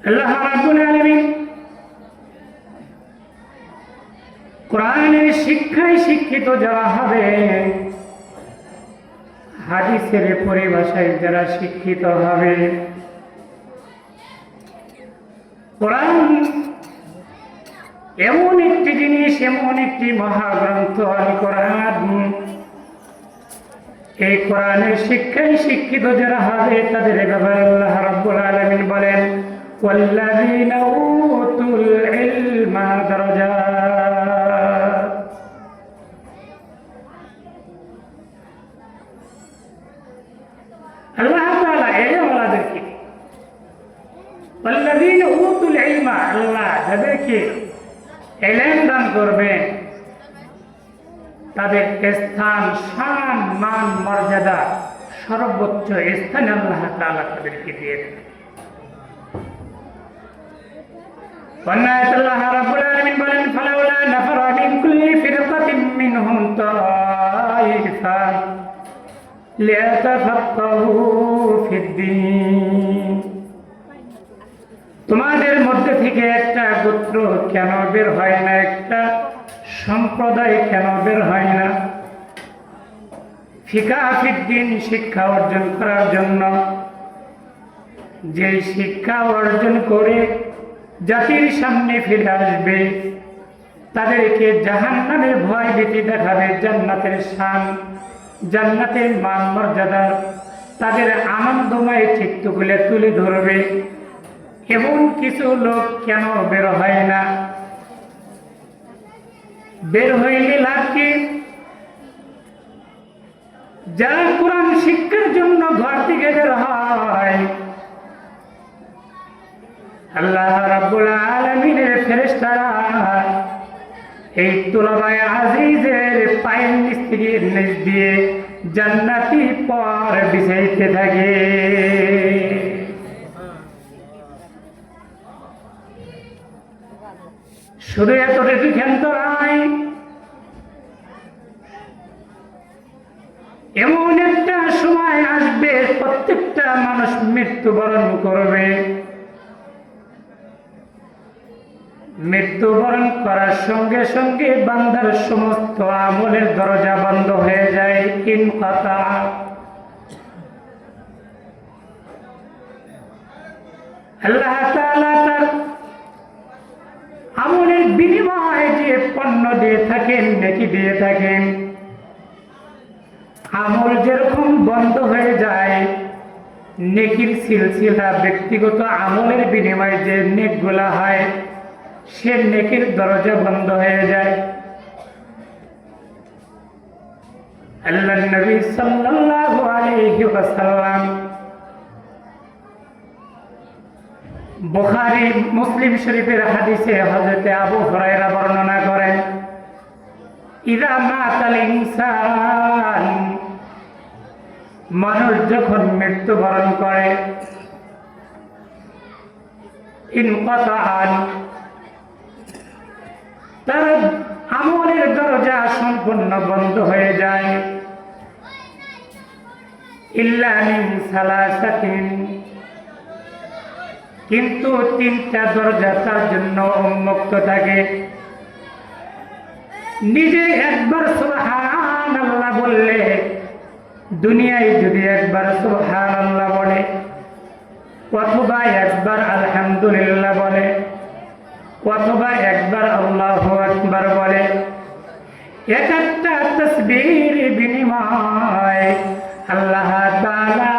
আল্লাহ রাব্বুল আলামিন কোরআনের শিক্ষায় শিক্ষিত যারা হবে, হাদিসের পরিভাষায় যারা শিক্ষিত হবে, কোরআন এমন একটি জিনিস, এমন একটি মহাগ্রন্থ আল কোরআন, এই কোরআনের শিক্ষায় শিক্ষিত যারা হবে তাদের ব্যাপারে আল্লাহ রাব্বুল আলামিন বলেন ওয়াল্লাযীনা উতুল ইলমা দারাজাত। আল্লাহ তাআলা এলেমওয়ালাদেরকে, ওয়াল্লাযীনা উতুল ইলমা, আল্লাহ যাদেরকে ইলম দান করবেন তাদের স্থান, শান, মান, মর্যাদা, সর্বোচ্চ স্থানে আল্লাহ তাআলা তাদেরকে দিয়ে দেন। ওয়ান্নাত আল্লাহ রাব্বুল আলামিন বলেন ফালাউলা নাফারা মিন কুল্লি ফিরকাতিন মিনহুম তাইফা লিয়াতাফাক্কাহু ফিদ্দীন। তোমাদের মধ্যে থেকে একটা গোত্র কেন বের হয় না, একটা সম্প্রদায় কেন বের হয় না ফিকা ফিদ্দীন, শিক্ষা অর্জন করার জন্য? যে শিক্ষা অর্জন করে জাতির সামনে ফিরে আসবে, তাদেরকে জাহান্নামের ভয় ভীতি দেখাবে, জান্নাতের শান, জান্নাতের মান মর্যাদা, তাদের আনন্দময় চিত্তগুলো তুলে ধরবে। এমন কিছু লোক কেন বের হয় না? বের হইলে লাভ কি? যারা কোরআন শিক্ষার জন্য ঘর থেকে বের হয়, আল্লাহ রাব্বুল আলামিনের ফেরেশতারা এই তুলাবায়ে আজিজের পায়ের নিচ থেকে নিচ দিয়ে জান্নাতি পর বিছাইতে থাকে। শুধু এতটুকু ক্ষান্ত নয়, এমন একটা সময় আসবে প্রত্যেকটা মানুষ মৃত্যুবরণ করবে। মৃত্যুবরণ করার সঙ্গে সঙ্গে বান্দার সমস্ত আমলের দরজা বন্ধ হয়ে যায়, ইনকাতা। আল্লাহ তাআলা তার আমলের বিনিময়ে যে পণ্য দিয়ে থাকেন, নেকি দিয়ে থাকেন, আমল যেরকম বন্ধ হয়ে যায়, নেকির সিলসিলা, ব্যক্তিগত আমলের বিনিময়ে যে নেকগুলা হয়, সে নেকির দরজা বন্ধ হয়ে যায়। আল্লাহর নবী সাল্লাল্লাহু আলাইহি ওয়াসাল্লাম বুখারী মুসলিম শরীফের হাদিসে হযরত আবু হুরায়রা বর্ণনা করেন, ইযা মাতাল ইনসান, মানুষ যখন মৃত্যুবরণ করে, ইনকাতাআন, তার আমলের দরজা সম্পূর্ণ বন্ধ হয়ে যায়, ইল্লা মিন সালাসাতিন, কিন্তু তিনটা দরজা তার জন্য উন্মুক্ত থাকে। নিজে একবার সুবহানাল্লাহ বললে, দুনিয়ায় যদি একবার সুবহানাল্লাহ বলে, অথবা একবার আলহামদুলিল্লাহ বলে, অথবা একবার আল্লাহু আকবার বলে, এক একটা তাসবিহের বিনিময়ে আল্লাহ তাআলা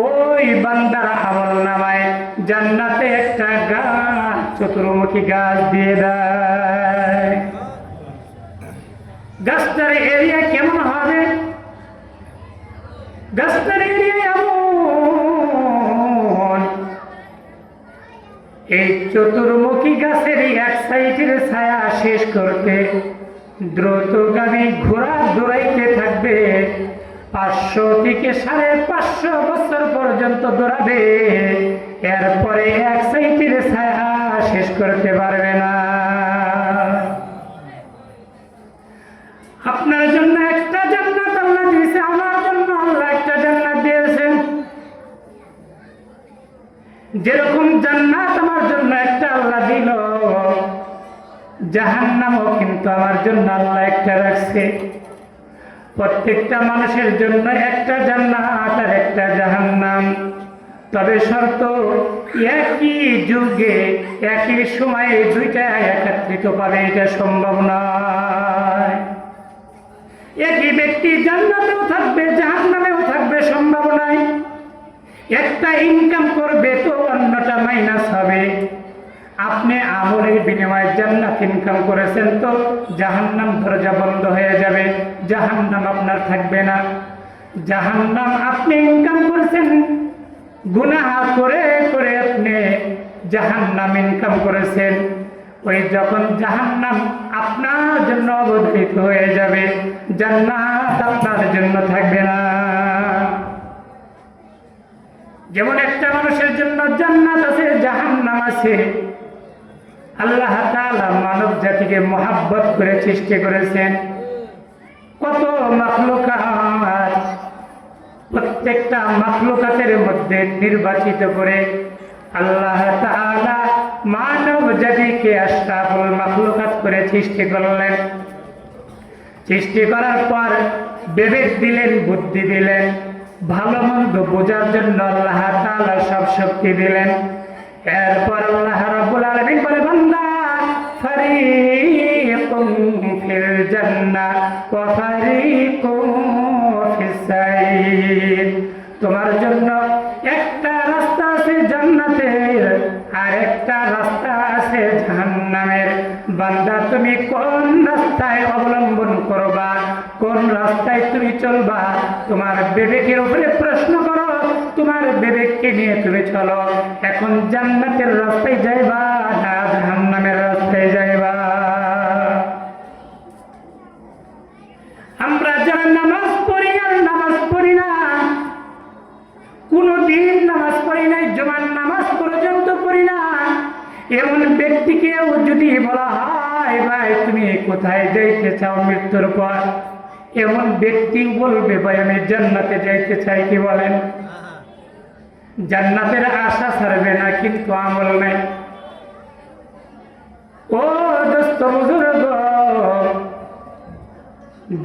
ওই বান্দার আমলনামায় জান্নাতে একটা গাছ, চতুর্মুখী গাছ দিয়ে দেয়। গাছটার এরিয়া কেমন হবে? গাছটার এরিয়া এমন, এই চতুর্মুখী গাছের এক সাইডের ছায়া শেষ করতে দ্রুতগামী ঘোড়া দৌড়াইতে থাকবে, 500 থেকে 550 বছর পর্যন্ত দৌড়াবে, এরপরে এক সাইডের ছায়া শেষ করতে পারবে না। আপনার জন্য একটা জান্নাত আল্লাহ দিয়েছে, আমার জন্য আল্লাহ একটা জান্নাত দিয়েছেন। যেরকম জান্নাত আমার জন্য জাহান্নামও কিন্তু আমার জন্য আল্লাহ একটা রাখছে। প্রত্যেকটা মানুষের জন্য একটা জান্নাত আর একটা জাহান্নাম। তবে শর্ত, একই যুগে একই সময়ে দুইটা একত্রিত পাবে এটা সম্ভব নয়। একই ব্যক্তি জান্নাতেও থাকবে জাহান্নামেও থাকবে, সম্ভব নয়। একটা ইনকাম করবে তো অন্যটা মাইনাস হবে। আপনি আমলের বিনিময়ে জান্নাত ইনকাম করেছেন তো জাহান্নাম দরজা বন্ধ হয়ে যাবে, জাহান্নাম আপনার থাকবে না। জাহান্নাম আপনি ইনকাম করেছেন, গুনাহ করে করে আপনি জাহান্নাম ইনকাম করেছেন। ওই যখন জাহান্নাম আপনার জন্য অবধারিত হয়ে যাবে, জান্নাত আপনার জন্য থাকবে না। যেমন একটা মানুষের জন্য জান্নাত আছে, জাহান্নাম আছে। আল্লাহ তাআলা মানব জাতিকে মহাব্বত করে সৃষ্টি করেছেন। কত মাখলুকাত, প্রত্যেকটা মাখলুকাতের মধ্যে নির্বাচিত করে আল্লাহ তাআলা মানব জাতিকে আশরাফুল মাখলুকাত করে সৃষ্টি করলেন। সৃষ্টি করার পর বিবেক দিলেন, বুদ্ধি দিলেন, ভালো মন্দ বোঝার জন্য আল্লাহ তাআলা সব শক্তি দিলেন। এরপর আল্লাহ রাব্বুল আলামিন বলে, বান্দা ফারিকুম ফিল জান্নাহ ওয়া ফারিকুম ফিস সাইর। তোমার জন্য একটা রাস্তা আছে জান্নাতের, আর একটা রাস্তা আছে জাহান্নামের। বান্দা তুমি কোন রাস্তায় অবলম্বন করবা, কোন রাস্তায় তুমি চলবা, তোমার বিবেকের উপরে প্রশ্ন করো, তোমার বিবেককে নিয়ে তুমি চলো। এখন জান্নাতের রাস্তায় যাইবা না জাহান্নামের রাস্তায় যাইবা? আমরা যারা নামাজ পড়ি আর নামাজ পড়ি না, কোনদিন নামাজ পড়ি নাই, জুমার নামাজ পর্যন্ত পড়ি না, এমন ব্যক্তিকেও যদি বলা হয় ভাই তুমি কোথায় যাইতে চাও মৃত্যুর পর, এমন ব্যক্তি বলবে ভাই আমি জান্নাতে যাইতে চাই। কি বলেন? জান্নাতের আশা ছাড়বে না, কিন্তু আমল নাই। ও দোস্ত বুজুর্গ,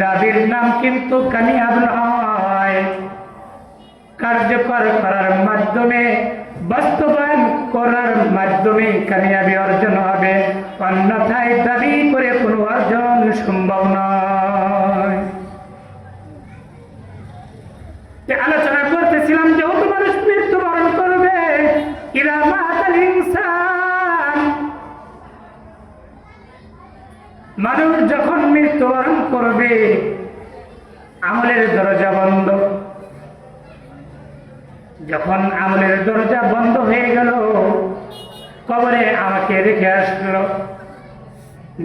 দাবির নাম কিন্তু কামিয়াব নয়। কার্যকর করার মাধ্যমে, বাস্তবায়ন করার মাধ্যমে কামিয়াবি অর্জন হবে, অন্যথায় দাবি করে কোনো অর্জন সম্ভব নয়। আলোচনা করতেছিলাম যে অত মানুষ মৃত্যুবরণ করবে, ইলা মাতাল ইনসান, মানুষ যখন মৃত্যুবরণ করবে আমলের দরজা বন্ধ। যখন আমলের দরজা বন্ধ হয়ে গেল, কবরে আমাকে রেখে আসলো।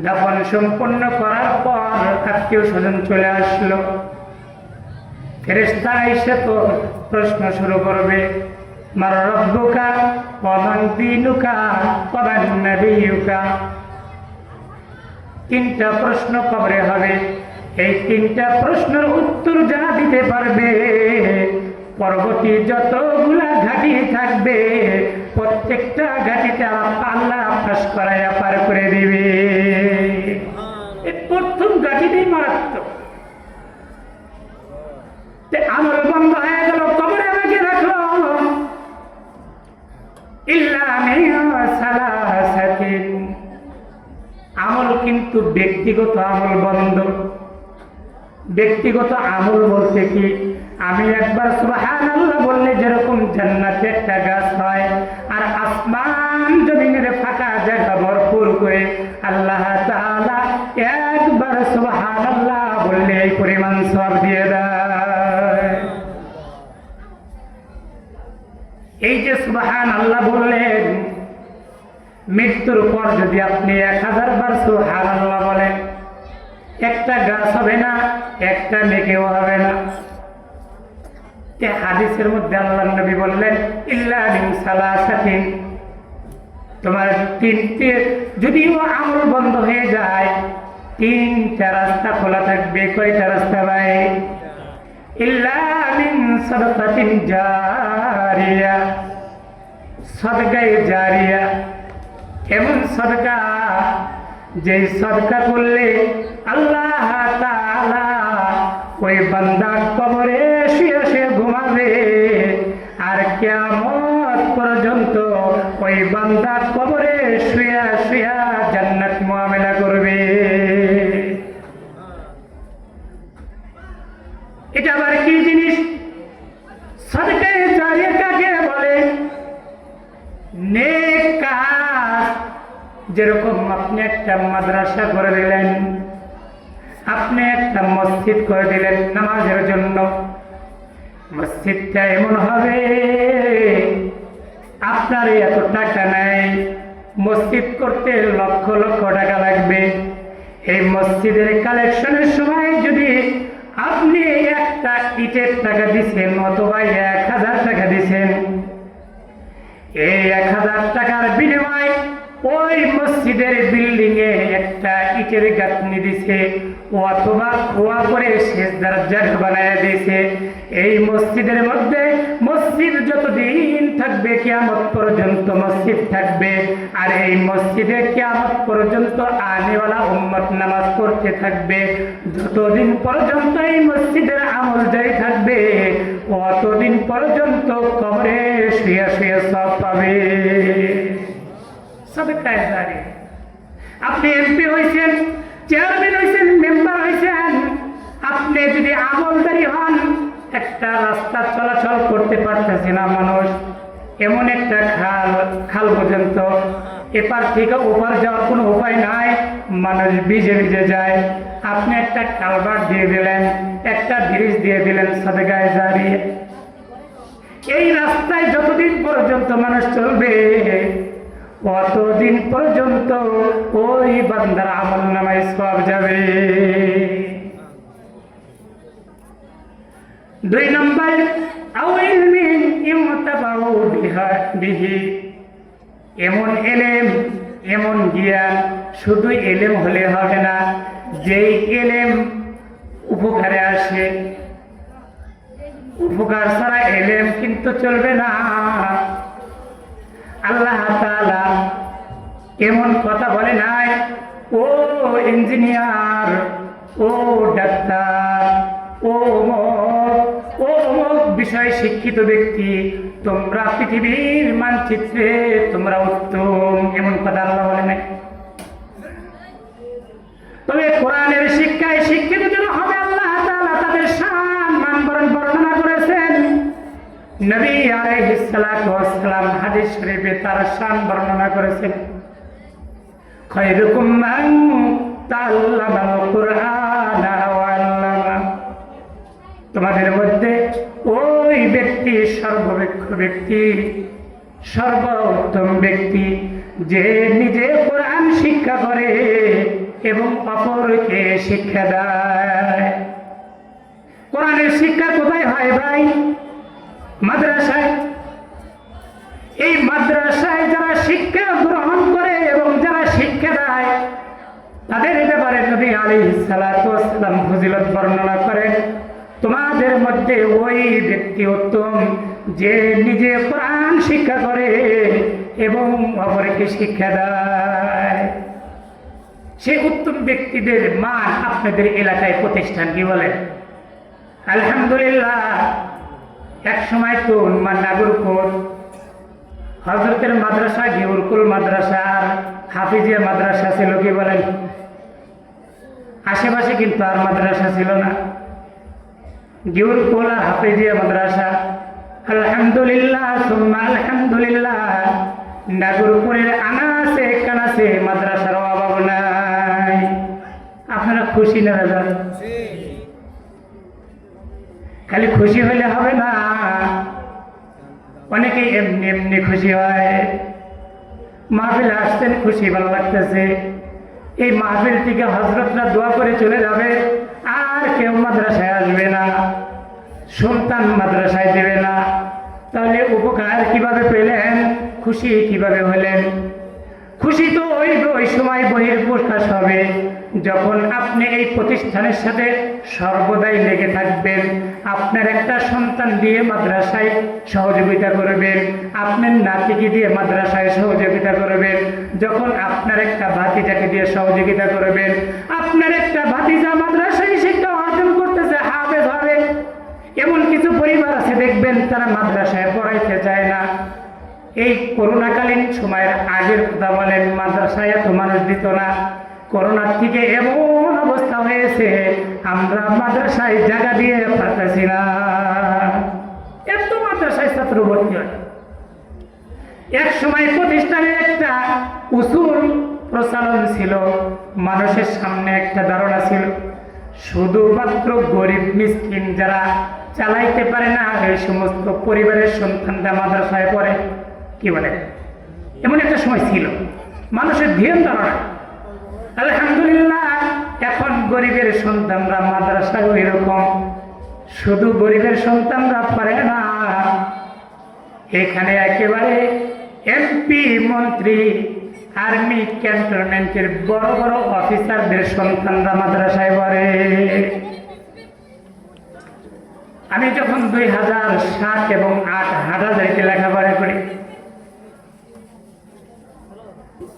দাফন সম্পন্ন করার পর আত্মীয় স্বজন চলে আসলো। ফেরেশতা এসে তো প্রশ্ন শুরু করবে, মার রব্বুকা ওয়া মান দীনুকা ওয়া মান নাবিয়ুকা। তিনটা প্রশ্ন কবরে হবে। এই তিনটা প্রশ্নের উত্তর যারা দিতে পারবে, পরবর্তী যতগুলা ঘাটি থাকবে প্রত্যেকটা ঘাটিতে আল্লাহ পাস করাইয়া পার করে দিবে। এই প্রথম ঘাটিতেই মারাত্মক। আমল বন্ধ হয়ে গেল, কবরে আমাকে রাখলো। ইল্লা মিন সালাসাতিন, আমল কিন্তু ব্যক্তিগত আমল বন্ধ। ব্যক্তিগত আমল বলতে কি, আমি একবার সুবহানাল্লাহ বললে যেরকম জান্নাতে একটা গাছ হয়, আর আসমান জমিনের ফাঁকা জায়গা ভরপুর করে আল্লাহ তাআলা একবার সুবহানাল্লাহ বললে এই পরিমাণ সওয়াব দিয়ে দেয়। এই যে সুবহানাল্লাহ বললেন, মৃত্যুর পর যদি আপনি 1000 বার সুবহানাল্লাহ বলেন, একটা গাছ হবে না, একটা নেকিও হবে না। হাদিসের মধ্যে আল্লাহর নবী বললেন, ইল্লা মিন সালাসাতিন, তোমার তিনটে যদিও আমল বন্ধ হয়ে যায়, তিনটা রাস্তা খোলা থাকবে। কয়টা রাস্তা ভাই? ইল্লা মিন সাদাকাতিন জারিয়া, সাদকায়ে জারিয়া, এমন সাদকা যে সদকা করলে আল্লাহ তাআলা ওই বান্দা কবরে শুয়ে শুয়ে ঘুমাবে, আর কিয়ামত পর্যন্ত ওই বান্দা কবরে শুয়ে শুয়ে জান্নাত মুআমেলা করবে। এটা আবার কি জিনিস? সদকায়ে জারিয়া কাকে বলে? নেক কাজ। যেরকম আপনি একটা মাদ্রাসা করে দিলেন, আপনি একটা মসজিদ করে দিলেন নামাজের জন্য। মসজিদটা এমন হবে, আপনার এত টাকা নাই, মসজিদ করতে লক্ষ লক্ষ টাকা লাগবে। এই মসজিদের কালেকশনের সময় যদি আপনি একটা ইটের টাকা দিচ্ছেন অথবা 1000 টাকা দিচ্ছেন, এই 1000 টাকার বিনিময়ে ওই মসজিদের বিল্ডিং এ একটা ইটের গাঁথনি দিছে অথবা খোয়া করে সেজদার জায়গা বানায় দিয়েছে। এই মসজিদের মধ্যে মসজিদ যতদিন থাকবে কিয়ামত পর্যন্ত মসজিদ থাকবে, আর এই মসজিদে কিয়ামত পর্যন্ত আনেওয়ালা উম্মত নামাজ পড়তে থাকবে। যতদিন পর্যন্ত এই মসজিদের আমল জারি থাকবে অতদিন পর্যন্ত কবরে শুয়ে শুয়ে সব পাবে। সদকায়ে জারিয়া। আপনি এমপি হয়েছেন, চেয়ারম্যান হয়েছেন, মেম্বার হয়েছেন, আপনি যদি আমলদারি হন, একটা রাস্তা চলাচল করতে পারতেছে না মানুষ, এমন একটা খাল পর্যন্ত এপার থেকে ওপার যাওয়ার কোনো উপায় নাই, মানুষ ভিজে ভিজে যায়, আপনি একটা কালভার্ট দিয়ে দিলেন, একটা ব্রিজ দিয়ে দিলেন, সদকায়ে জারিয়া। এই রাস্তায় যতদিন পর্যন্ত মানুষ চলবে অতদিন পর্যন্ত ওই বান্দার আমল নামায় সওয়াব যাবে। 2 নম্বর, আও ইলমিন ইউতাবাউ বিহি। এমন এলেম, এমন জ্ঞান, শুধু এলেম হলে হবে না, যেই এলেম উপকারে আসে। উপকার ছাড়া এলেম কিন্তু চলবে না। আল্লাহ তাআলা এমন কথা বলে নাই, ও ইঞ্জিনিয়ার, ও ডাক্তার, ও অমুক বিষয় শিক্ষিত ব্যক্তি, তোমরা পৃথিবীর মানচিত্রে তোমরা উত্তম, এমন কথা আল্লাহ বলে নাই। তবে কোরআনের শিক্ষায় শিক্ষিত যেন হবে, আল্লাহ তাআলা তাদের শান মান বর্ণনা করেছেন। নবী আলাইহিস সালাতু ওয়াস সালাম হাদিস শরীফে তার শান বর্ণনা করেছেন, খায়রুকুম মান তাআল্লামাল কুরআনা ওয়া আল্লামা। তোমাদের মধ্যে ওই ব্যক্তি সর্বোপরি ব্যক্তি, সর্বোত্তম ব্যক্তি, যে নিজে কোরআন শিক্ষা করে এবং অপরকে শিক্ষা দেয়। কোরআনের শিক্ষা কোথায় হয় ভাই? মাদ্রাসায়। এই মাদ্রাসায় যারা শিক্ষা গ্রহণ করে এবং যারা শিক্ষা দেয় তাদের ব্যাপারে নবী আলাইহিস সালাতু ওয়াস সালাম ফজিলত বর্ণনা করেন, তোমাদের মধ্যে ওই ব্যক্তি উত্তম যে নিজে কোরআন শিক্ষা করে এবং অপরকে শিক্ষা দেয়। সেই উত্তম ব্যক্তিদের মান আপনাদের এলাকায় প্রতিষ্ঠান কি বলে? আলহামদুলিল্লাহ। এক সময় তো নাগরপুর হযরতের মাদ্রাসা, গিউরকুল মাদ্রাসা আর হাফিজিয়া মাদ্রাসা ছিল, কি বলেন? আশেপাশে কিন্তু আর মাদ্রাসা ছিল না, গিউরকুল আর হাফিজিয়া মাদ্রাসা। আলহামদুলিল্লাহ সুম্মা আলহামদুলিল্লাহ, নাগরপুরের আনাসে কানাসে মাদ্রাসার অভাব নাই। আপনারা খুশি না রাজা? খালি খুশি হইলে হবে না, অনেকেই এমনি এমনি খুশি হয়। মাহফিলে আসতেন, খুশি, ভালো লাগতেছে। এই মাহফিল থেকে হযরতরা দোয়া করে চলে যাবে, আর কেউ মাদ্রাসায় আসবে না, সন্তান মাদ্রাসায় দেবে না। তাহলে উপকার কিভাবে পেলেন? খুশি কিভাবে হলেন? খুশি তো ওই সময় বহিঃপ্রকাশ হবে যখন আপনি এই প্রতিষ্ঠানের সাথে সর্বদাই লেগে থাকবেন। আপনার একটা সন্তান দিয়ে মাদ্রাসায় সহযোগিতা করবেন, আপনার নাতিকে দিয়ে মাদ্রাসায় সহযোগিতা করবেন। যখন আপনার একটা ভাতিজাকে দিয়ে সহযোগিতা করবেন, আপনার একটা ভাতিজা মাদ্রাসায় শিক্ষা অর্জন করতেছে, হাফেজ হবে। এমন কিছু পরিবার আছে দেখবেন তারা মাদ্রাসায় পড়াইতে চায় না। এই করোনাকালীন সময়ের আগের কথা বলেন, মাদ্রাসায় এত মানুষ দিত না। করোনার থেকে এমন অবস্থা হয়েছে আমরা মাদ্রাসায় জায়গা দিয়ে পারতেছি না, এত মাদ্রাসায় ছাত্র ভর্তি হয়। এক সময় প্রতিষ্ঠানের একটা উসুল প্রচলন ছিল, মানুষের সামনে একটা ধারণা ছিল শুধুমাত্র গরিব মিসকিন যারা চালাইতে পারে না এই সমস্ত পরিবারের সন্তানরা মাদ্রাসায় পড়ে। কি বলে, এমন একটা সময় ছিল মানুষের ধ্যান ধারণা। আলহামদুলিল্লাহ এখন গরিবের সন্তানরা মাদ্রাসায় ওই রকম, শুধু গরিবের সন্তানরা পারে না, এখানে একেবারে এমপি, মন্ত্রী, আর্মি, ক্যান্টনমেন্টের বড় বড় অফিসারদের সন্তানরা মাদ্রাসায় পড়ে। আমি যখন 2007 এবং 2008 হাটহাজারীতে লেখাপড়া করি,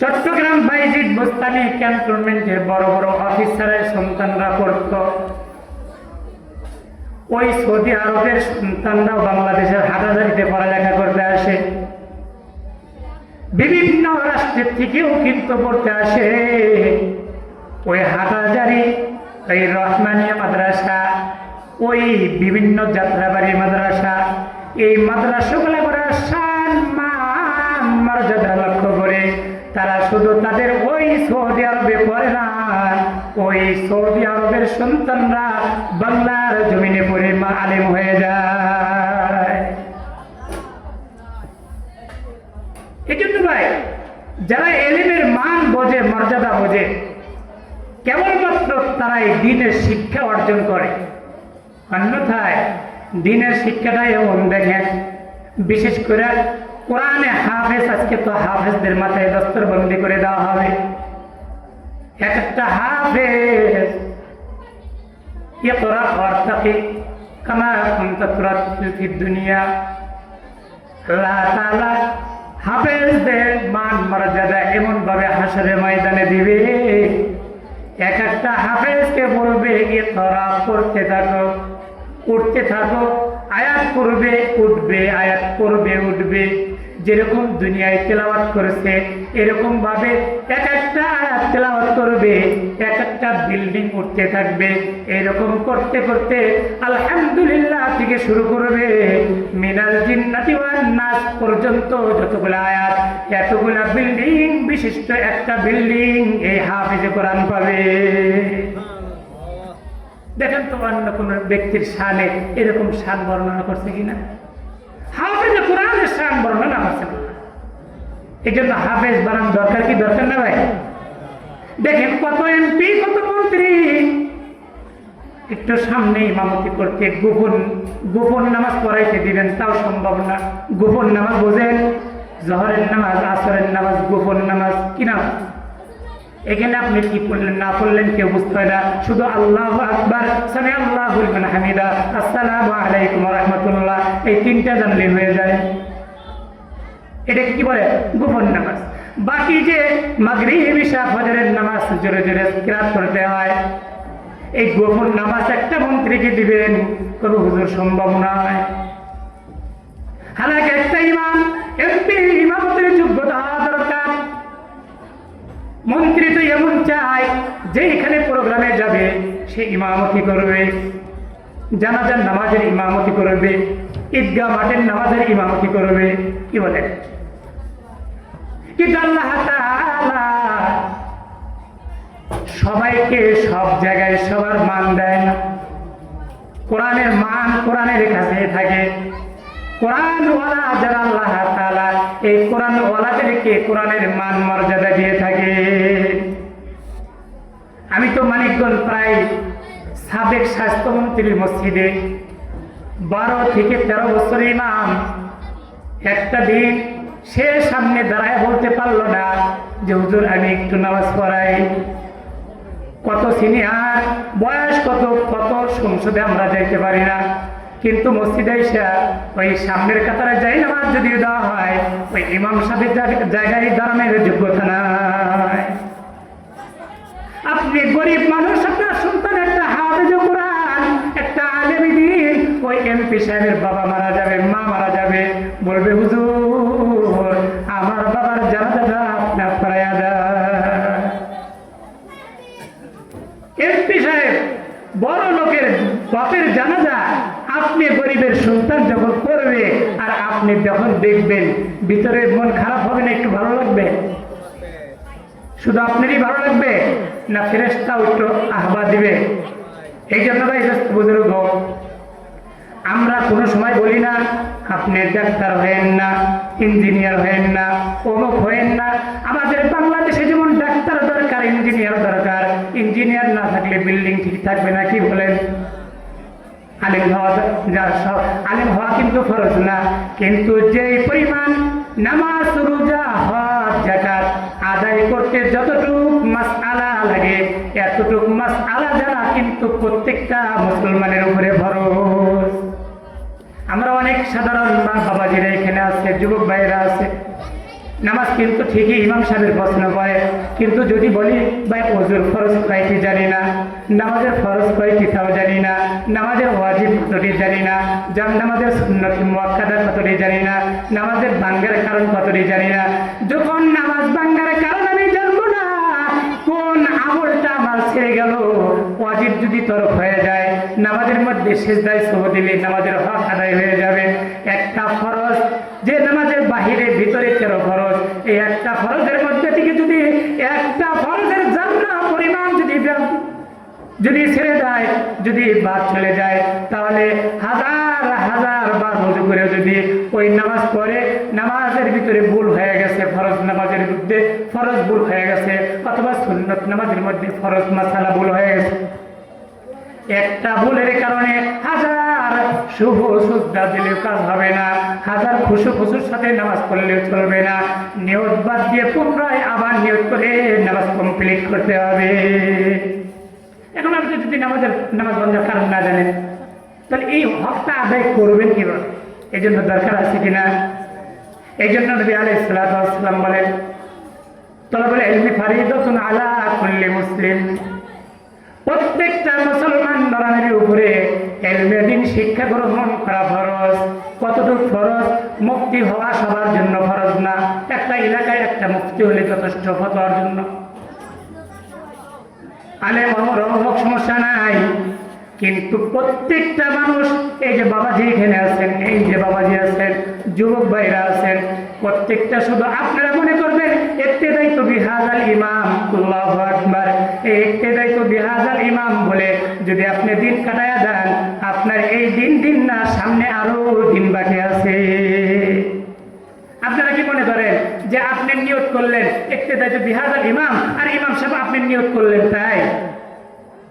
চট্টগ্রাম বাইজিদ বোস্তানি ক্যান্টনমেন্টের বড় বড় অফিসারের সন্তানরা পড়ত। ওই সৌদি আরবের সন্তানরাও বাংলাদেশের হাটহাজারীতে পড়ালেখা করতে আসে, বিভিন্ন রাষ্ট্রের থেকেও কিন্তু পড়তে আসে। ওই হাটহাজারী, ওই রহমানিয়া মাদ্রাসা, ওই বিভিন্ন যাত্রাবাড়ি মাদ্রাসা, এই মাদ্রাসাগুলো করার শান মান মর্যাদা লক্ষ্য করে তারা শুধু তাদের ওই সৌদি আরবে পড়ে না, ওই সৌদি আরবের সন্তানরা বাংলার জমিনে পড়ে আলেম হয়ে যায়। এই জন্য ভাই, যারা এলিমের মান বোঝে, মর্যাদা বোঝে, কেবলমাত্র তারাই দ্বীনের শিক্ষা অর্জন করে। অন্যথায় দ্বীনের শিক্ষাটাই এমন দেখেন, বিশেষ করে কোরআনে হাফেজ, আজকে তো হাফেজদের মাথায় দস্তরবন্দি করে দেওয়া হবে। এক একটা হাফেজ ইকরা ওয়ারতাকি কামা কুনতা তুরাতিল ফিদ দুনিয়া, আল্লাহ তাআলা হাফেজদের মান মর্যাদা এমন ভাবে হাসরের ময়দানে দিবে, এক একটা হাফেজকে বলবে ইকরা, পড়তে থাকো, উঠতে থাকো, আয়াত পড়বে উঠবে, আয়াত পড়বে উঠবে। যেরকম দুনিয়ায় তেলাওয়াত করেছে এরকম ভাবে এক একটা আয়াত তেলাওয়াত করবে, এক একটা বিল্ডিং উঠতে থাকবে। এরকম করতে করতে আলহামদুলিল্লাহ থেকে শুরু করবে মিনাল জিন্নাতি ওয়ান নাস পর্যন্ত যতগুলো আয়াত, এতগুলা বিল্ডিং বিশিষ্ট একটা বিল্ডিং এই হাফেজে কোরআন পাবে। দেখেন তো অন্য কোন ব্যক্তির শানে এরকম শান বর্ণনা করছে কিনা? হাফেজ কোরআনের শান বর্ণনা করছে না। এই জন্য হাফেজ বানান দরকার কি দরকার না ভাই? দেখেন কত এমপি, কত মন্ত্রী একটু সামনে ইমামতি করতে গোপন নামাজ পড়াইতে দিবেন, তাও সম্ভব না। গোপন নামাজ বোঝেন? জহরের নামাজ, আসরের নামাজ, গোপন নামাজ, কি নাম? এখানে আপনি কি পড়লেন না পড়লেন কেউ বুঝতে হয় না, শুধু আল্লাহু আকবার, সামি আল্লাহু লিমান হামিদা, আসসালামু আলাইকুম ওয়া রাহমাতুল্লাহ, এই তিনটা জানলে হয়ে যায়। এটা কি বলে? গোপন নামাজ। বাকি যে মাগরিব, ইশা, ফজরের নামাজ জোরে জোরে কিরাত করতে হয়, এই গোপন নামাজ একটা মন্ত্রীকে দিবেন, কোনো হুজুর সম্ভব নয়। হালাকে একটা ইমাম, এমপি, ইমামতের যোগ্যতা দরকার। মন্ত্রী তো এমন চায় যে এখানে প্রোগ্রামে যাবে সে ইমামতি করবে, জানাজার নামাজের ইমামতি করবে, ঈদগাহ মাঠের নামাজের ইমামতি করবে। কি বলে? কিন্তু আল্লাহ তাআলা সবাইকে সব জায়গায় সবার মান দেয় না। কোরআনের মান কোরআনের কাছে থাকে। কোরআনওয়ালা যারা আল্লাহ তাআলা এই কোরআনওয়ালাদেরকে কোরআনের মান মর্যাদা দিয়ে থাকে। আমি তো মানিকগঞ্জ প্রায় সাবেক স্বাস্থ্যমন্ত্রীর মসজিদে 12 থেকে 13 বছর ইমাম। একটা দিন সে সামনে দাঁড়ায় বলতে পারলো না যে হুজুর আমি একটু নামাজ পড়াই। কত সিনিয়র, বয়স কত কত, সংসদে আমরা যাইতে পারি না, কিন্তু মসজিদে এসে ওই সামনের কাতারে যাই নামাজ যদি দেওয়া হয় ওই ইমাম সাহেবের জায়গায় দাঁড়ানোর যোগ্যতা না। এমপি সাহেবের বাবা মারা যাবে, মা মারা যাবে, বলবে হুজুর আমার বাবার জানাজাটা আপনার পড়ায়া দেন। এমপি সাহেব বড় লোকের বাপের জানাজা আপনি গরিবের সন্তান যখন করবে, আর আপনি যখন দেখবেন ভিতরে মন খারাপ হবে না, একটু ভালো লাগবে? শুধু আপনারই ভালো লাগবে না ফেরেশতাও একটু আহ্বা দিবে? এই জন্য ভাই বুজুর্গ, আমরা কোনো সময় বলি না আপনি ডাক্তার হয়েন না, ইঞ্জিনিয়ার হয়েন না, অমুক হয়েন না। আমাদের বাংলাদেশে যেমন ডাক্তার দরকার, ইঞ্জিনিয়ার দরকার। ইঞ্জিনিয়ার না থাকলে বিল্ডিং ঠিক থাকবে না, কি বলেন? আলেম হওয়া, আলেম হওয়া কিন্তু ফরজ না, কিন্তু যে পরিমাণ নামাজ, রোজা, হজ, যাকাত আদায় করতে যতটুক মাসআলা লাগে, এতটুক মাসআলা জানা কিন্তু প্রত্যেকটা মুসলমানের উপরে ফরজ। আমরা অনেক সাধারণ বাবাজিরা এখানে আছে, যুবক ভাইরা আছে, নামাজ কিন্তু ঠিকই ইমাম সাহেবের প্রশ্ন করে, কিন্তু যদি বলি ভাই ওজুর ফরজ কয়টি জানি না, নামাজের ফরজ কয়টি তাও জানি না, নামাজের ওয়াজিব কতটি জানি না, নামাজের সুন্নত মুআক্কাদা কতটি জানি না, নামাজের ভাঙ্গার কারণ কতটি জানি না। যখন নামাজ ভাঙ্গার কারণ আমি জানবো না, কোন আমলটা আমার ছেড়ে গেল, ওয়াজিব যদি তরক হয়ে যায়, নামাজের মধ্যে সিজদায় সহ্য দিলে নামাজের হক আদায় হয়ে যাবে। একটা ফরজ যে নামাজের বাহিরে ভিতরে 13 ফরজ, এই একটা ফরজের মধ্যে থেকে যদি একটা ফরজের জান্না পরিমাণ যদি ছেড়ে দেয়, যদি বাদ চলে যায়, তাহলে হাজার হাজার বার ওযু করে যদি ওই নামাজ পড়ে, নামাজের ভিতরে ভুল হয়ে গেছে, ফরজ নামাজের মধ্যে ফরজ ভুল হয়ে গেছে, অথবা সুন্নত নামাজের মধ্যে ফরজ মাসালা ভুল হয়ে গেছে, একটা ভুলের কারণে হাজার শুভ সুজদা দিলেও কাজ হবে না, হাজার খুশুর সাথে নামাজ পড়লেও চলবে না। নিয়ত বাদ দিয়ে পুনরায় আবার নিয়ত করে নামাজ কমপ্লিট করতে হবে। এখন আপনি যদি নামাজ বন্ধার কারণ না জানেন, তাহলে এই হকটা আদায় করবেন কিভাবে? এই জন্য দরকার আছে কিনা? এই জন্য নবী আলাইহিস সালাতু ওয়াস সালাম বলেন, তলাবুল ইলমি ফারিদাতুন আলা কুল্লি মুসলিম, প্রত্যেকটা মুসলমান নরের উপরে ইলমে দ্বীন শিক্ষা গ্রহণ করা ফরজ। কতটুকু ফরজ? মুফতি হওয়া সবার জন্য ফরজ না, একটা এলাকায় একটা মুফতি হলে যথেষ্ট ফতোয়ার জন্য। আলেম হোক সমস্যা নাই, কিন্তু প্রত্যেকটা মানুষ, এই যে বাবাজি এখানে আছেন, এই যে বাবাজি আছেন, যুবক ভাইরা আছেন, প্রত্যেকটা শুধু আপনারা মনে করবেন ইক্তেদাইতু বিহাযাল ইমাম, আল্লাহু আকবার, এই ইক্তেদাইতু বিহাযাল ইমাম বলে যদি আপনি দিন কাটায়া দেন, আপনার এই দিন না, সামনে আরো দিন বাকি আছে। আপনারা কি মনে করেন যে আপনি নিয়ত করলেন ইক্তেদাইতু বিহাযাল ইমাম, আর ইমাম সাহেব আপনি নিয়ত করলেন তাই?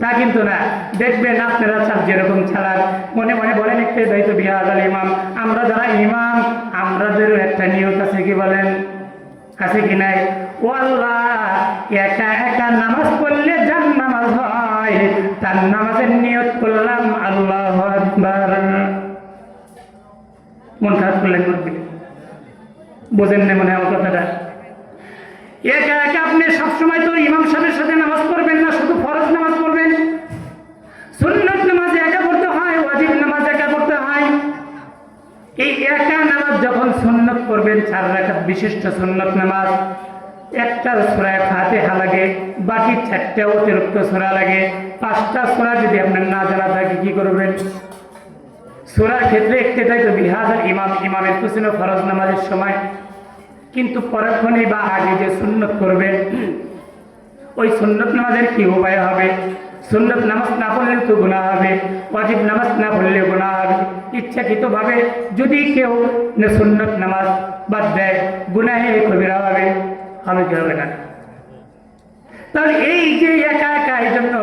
তা কিন্তু না। দেখবেন আপনারা সব যেরকম চালান, মনে মনে বলেন ইক্তেদাইতু বিহাযাল ইমাম, আমরা যারা ইমাম আমাদেরও একটা নিয়ত আছে, কি বলেন? আছে কি নাই? ও আল্লাহ, একা একা নামাজ পড়লে যার নামাজ হয়, তার নামাজের নিয়ত করলাম আল্লাহু আকবার। মন খারাপ করলেন, বোঝেন না মনে হয় আমার কথাটা? একা একা আপনি সবসময় তো ইমাম সাহেবের সাথে নামাজ পড়বেন না, শুধু ফরজ নামাজ পড়বেন। সুন্নত নামাজ একা পড়তে হয়, ওয়াজিব নামাজ একা পড়তে হয়। এই একা নামাজ যখন সুন্নত পড়বেন, 4 রাকাত বিশিষ্ট সুন্নত নামাজ, একটা সূরা ফাতিহা লাগে, বাকি 4টা অতিরিক্ত সূরা লাগে। 5টা সূরা যদি আপনার না জানা থাকে কি করবেন? সূরার ক্ষেত্রে ইক্তেদাইতু বিহাযাল ইমাম, ইমামের পিছনে ফরজ নামাজের সময়, কিন্তু পরক্ষণে বা আগে যে সুন্নত করবেন, ওই সুন্নত নামাজের কি উপায় হবে? সুন্নত নামাজ না পড়লেও তো গুনাহ হবে, ওয়াজিব নামাজ না পড়লেও গুনাহ হবে। ইচ্ছাকৃতভাবে যদি কেউ সুন্নত নামাজ বাদ দেয়, গুনাহে কবিরা হবে, হবে কি হবে না? তাহলে এই যে একা একা, এই জন্য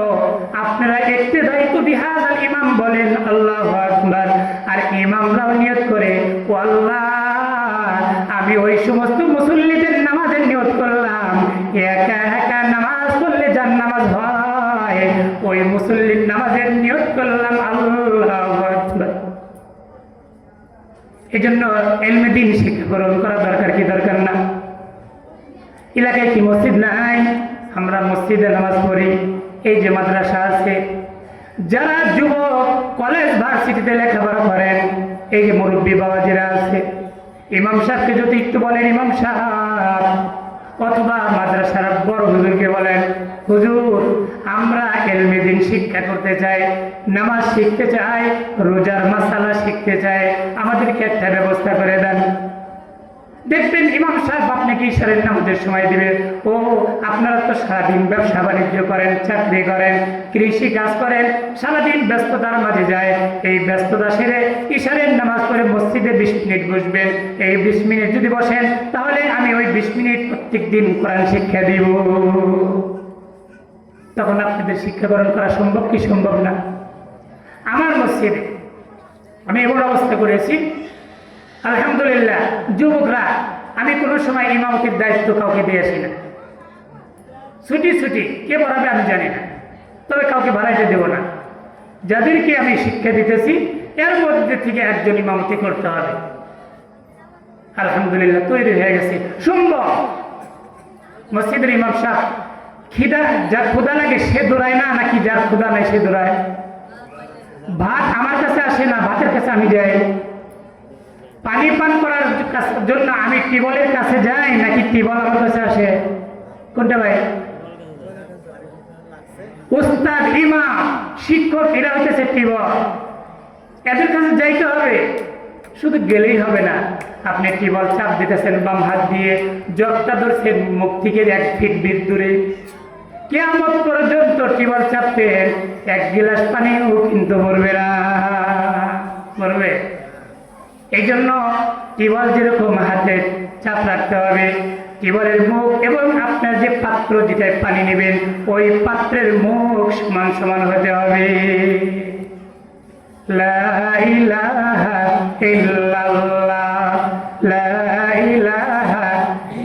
আপনারা ইক্তেদাইতু বিহাযাল ইমাম বলেন আল্লাহু আকবার, আর ইমামরাও নিয়ত করে, ও আল্লাহ, আমি ওই সমস্ত মুসল্লিদের নামাজের নিয়ত করলাম, একা একা নামাজ পড়লে যার নামাজ হয়, ওই মুসল্লির নামাজের নিয়ত করলাম আল্লাহু আকবার। এই জন্য ইলমে দ্বীন শিক্ষা গ্রহণ করা দরকার কি দরকার না? এলাকায় কি মসজিদ নাই? আমরা মসজিদে নামাজ পড়ি। এই যে মাদ্রাসা আছে, যারা যুবক কলেজ ভার্সিটিতে লেখাপড়া করেন, এই যে মুরব্বী বাবাজিরা আছে, ইমাম সাহেবকে যদি একটু বলেন ইমাম সাহেব, অথবা মাদ্রাসার বড় হুজুরকে বলেন হুজুর আমরা ইলমে দ্বীন শিক্ষা করতে চাই, নামাজ শিখতে চাই, রোজার মাসালা শিখতে চাই, আমাদেরকে একটা ব্যবস্থা করে দেন। দেখবেন ইমাম সাহেব আপনাকে ইশারের নামাজের সময় দিবে, ও আপনারা তো সারাদিন ব্যবসা বাণিজ্য করেন, চাকরি করেন, কৃষি কাজ করেন, সারাদিন ব্যস্ততার মাঝে যায়, এই ব্যস্ততা সেরে ইশারের নামাজ পড়ে মসজিদে 20 মিনিট বসবেন। এই 20 মিনিট যদি বসেন তাহলে আমি ওই 20 মিনিট প্রত্যেক দিন কোরআন শিক্ষা দিব। তখন আপনাদের শিক্ষা গ্রহণ করা সম্ভব কি সম্ভব না? আমার মসজিদে আমি এমন অবস্থা করেছি, আলহামদুলিল্লাহ, যুবকরা, আমি কোনো সময় ইমামতির দায়িত্ব কাউকে দিয়ে আসি না। ছুটি কে পড়াবে আমি জানি না, তবে কাউকে ভাড়াইতে দেব না। যাদেরকে আমি শিক্ষা দিতেছি এর মধ্যে থেকে একজন ইমামতি করতে হবে। আলহামদুলিল্লাহ তৈরি হয়ে গেছে, সম্ভব। মসজিদের ইমাম সাহেব যার ক্ষুদা লাগে সে দৌড়ায় না, নাকি যার ক্ষুদা নাই সে দৌড়ায়? ভাত আমার কাছে আসে না, ভাতের কাছে আমি যাই। পানি পান করার জন্য আমি টিউবওয়েলের কাছে যাই, নাকি টিউবওয়েল আমার কাছে আসে? কোনটা ভাই? উস্তাদ, ইমাম, শিক্ষক, এরা হচ্ছে টিউবওয়েল, এদের কাছে যাইতে হবে। শুধু গেলেই হবে না, আপনি টিউবওয়েল চাপ দিতেছেন বাম হাত দিয়ে, জগটা ধরছেন মুখ থেকে 1 ফিট দূরে, কিয়ামত পর্যন্ত টিউবওয়েল চাপতে 1 গিলাস পানিও কিন্তু মরবে না, মরবে। এই জন্য টিউবওয়েল যেরকম হাতে চাপ রাখতে হবে, টিউবওয়েলের মুখ এবং আপনার যে পাত্র যেটায় পানি নেবেন ওই পাত্রের মুখ সমান সমান হতে হবে। লা ইলাহা ইল্লাল্লাহ, লা ইলাহা।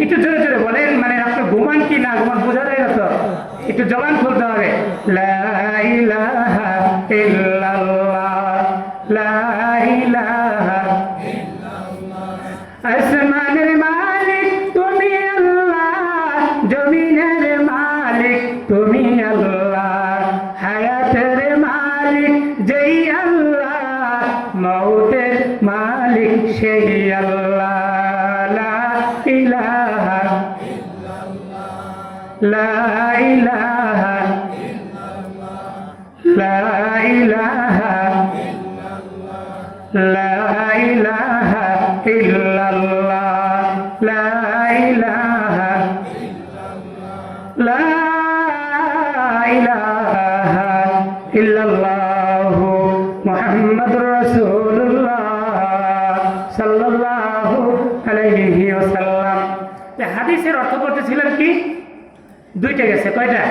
একটু জোরে জোরে বলেন, মানে আপনি ঘুমান কি না ঘুমান বোঝা যায় না তো, একটু জবান খুলতে হবে। লা ইলাহা ইল্লাল্লাহ, লা ইলাহা। আসমানের মালিক তুমি আল্লাহ, জমিনের মালিক তুমি আল্লাহ, হায়াতের মালিক যেই আল্লাহ, মউতের মালিক সেই আল্লাহ। লা ইলাহা ইল্লাল্লাহ, লা ইলাহা ইল্লাল্লাহ, লা ইলাহা ইল্লাল্লাহ, লা ইলাহা ইল্লাল্লাহ, লা ইলাহা ইল্লাল্লাহ, লা ইলাহা ইল্লাল্লাহ, মুহাম্মাদুর রাসূলুল্লাহ সাল্লাল্লাহু আলাইহি ওয়াসাল্লাম। হাদিসের অর্থ করতেছিলাম কি? 2টা গেছে, কয়টা?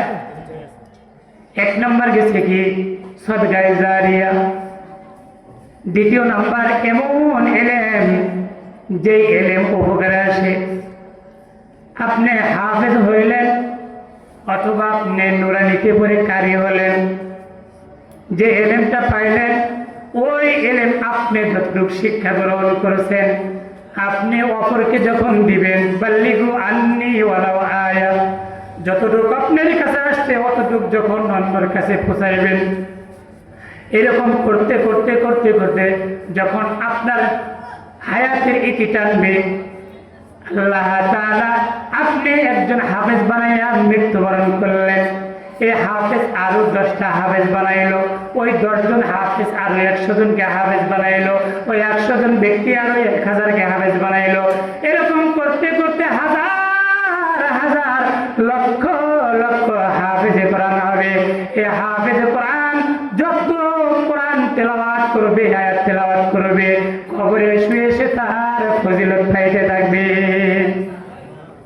1 নম্বর গেছে কি সদকায়ে জারিয়া, 2য় নাম্বার এমন এলেম যে এলেম উপকারে আসে। আপনি হাফেজ হইলেন অথবা আপনি নুরানিতে পড়ে কারি হলেন, যে এলেমটা পাইলেন ওই এলেম আপনি যতটুকু শিক্ষা গ্রহণ করেছেন আপনি অপরকে যখন দিবেন, বাল্লিগু আন্নি ওয়ালাউ আয়া, যতটুকু আপনার কাছে আসছে অতটুকু যখন অন্যের কাছে পৌঁছাইবেন। এরকম করতে করতে করতে করতে যখন আপনার হায়াতের ইতি টানবে, আল্লাহ তাআলা আপনি একজন হাফেজ বানাইয়া মৃত্যুবরণ করলেন, এই হাফেজ আরো 10টা হাফেজ বানাইলো, ওই 10 জন হাফেজ আরো 100 জনকে হাফেজ বানাইলো, ওই 100 জন ব্যক্তি আরো 1000কে হাফেজ বানাইলো। এরকম করতে করতে হাজার হাজার লক্ষ লক্ষ হাফেজে কোরআন হবে। এই হাফেজে কোরআন যত কোরআন তেলাওয়াত করবে, আয়াত তেলাওয়াত করবে, কবরে শুয়ে সে তার ফজিলত পাইতে থাকবে।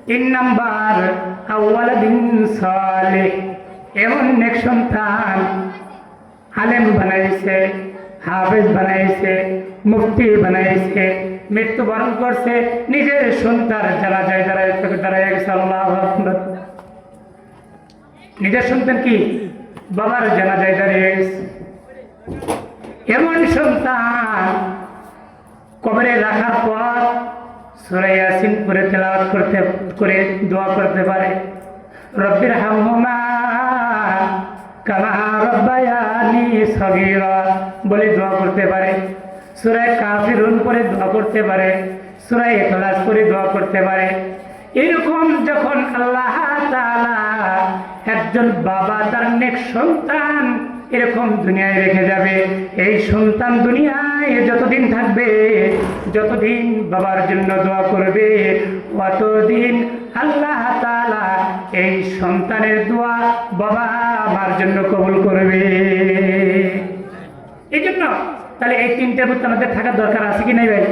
3 নাম্বার আওয়ালাদিন সালেহ, এমন নেক সন্তান আলেম বানাইছে, হাফেজ বানাইছে, মুফতি বানাইছে, মৃত্যুবরণ করছে, নিজের সন্তান জানাজায় দাঁড়ায় গেছে। আল্লাহু আকবার। নিজের সন্তান কি বাবার জানাজায় দাঁড়িয়ে গেছে। এমন সন্তান কবরে রাখার পর সূরা ইয়াসিন পড়ে তেলাওয়াত করে দোয়া করতে পারে, রব্বির হামহুমা কামা রাব্বায়ানি সগীরা বলে দোয়া করতে পারে, সূরা কাফিরুন পড়ে দোয়া করতে পারে, সূরা ইখলাস পড়ে দোয়া করতে পারে। এরকম যখন আল্লাহ তাআলা একজন বাবা তার নেক সন্তান এরকম দুনিয়ায় রেখে যাবে, এই সন্তান দুনিয়ায় যতদিন থাকবে, যতদিন বাবার জন্য দোয়া করবে, ততদিন আল্লাহ তাআলা এই সন্তানের দোয়া বাবা মার জন্য কবুল করবে। এই জন্য তাহলে এই তিনটে বুঝতে আমাদের থাকার দরকার আছে কি নাই ভাই?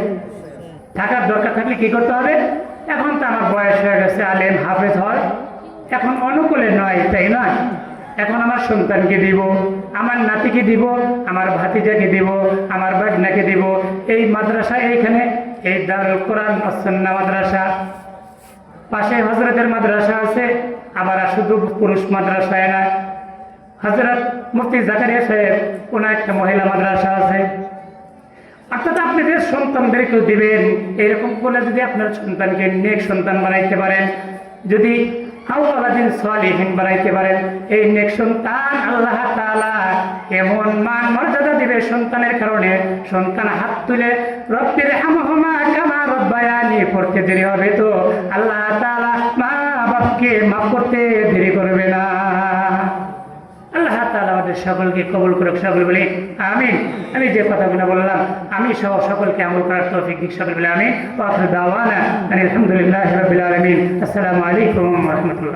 থাকার দরকার থাকলে কি করতে হবে? এখন তো আমার বয়স হয়ে গেছে, আলেম হাফেজ হয়, এখন অনুকূলে নয়, তাই নয়? এখন আমার সন্তানকে দিব, আমার নাতিকে দিব, আমার ভাতিজাকে দিব, আমার বাগনাকে দিব। এই মাদ্রাসা এইখানে এই দারুল কোরআন সুন্নাহ মাদ্রাসা, পাশে হযরতের মাদ্রাসা আছে, আবার শুধু পুরুষ মাদ্রাসায় না, হযরত মুফতি জাকারিয়া সাহেব ওনার একটা মহিলা মাদ্রাসা আছে। অর্থাৎ আপনাদের সন্তানদেরকেও দিবেন। এরকম করে যদি আপনার সন্তানকে নেক সন্তান বানাইতে পারেন, যদি আওলাদিন সালিহিন বানাইতে পারেন, এই নেক সন্তান আল্লাহ তাআলা এমন মান মর্যাদা দিবে সন্তানের কারণে, সন্তান হাত তুলে রব্বির হামহুমা কামা রব্বায়ানি পড়তে দেরি হবে তো আল্লাহ তাআলা মা বাপকে মাফ করতে দেরি করবে না। আল্লাহ তাআলা আমাদের সকলকে কবুল করুক, সকল বলি আমিন। আমি যে কথাগুলো বললাম আমি সহ সকলকে আমল করার তৌফিক দিক, সকল বলে আমিন। ওয়া আখিরু দাওয়ানা আলহামদুলিল্লাহি রাব্বিল আলামিন। আসসালামু আলাইকুম ওয়া রাহমাতুল্লাহ।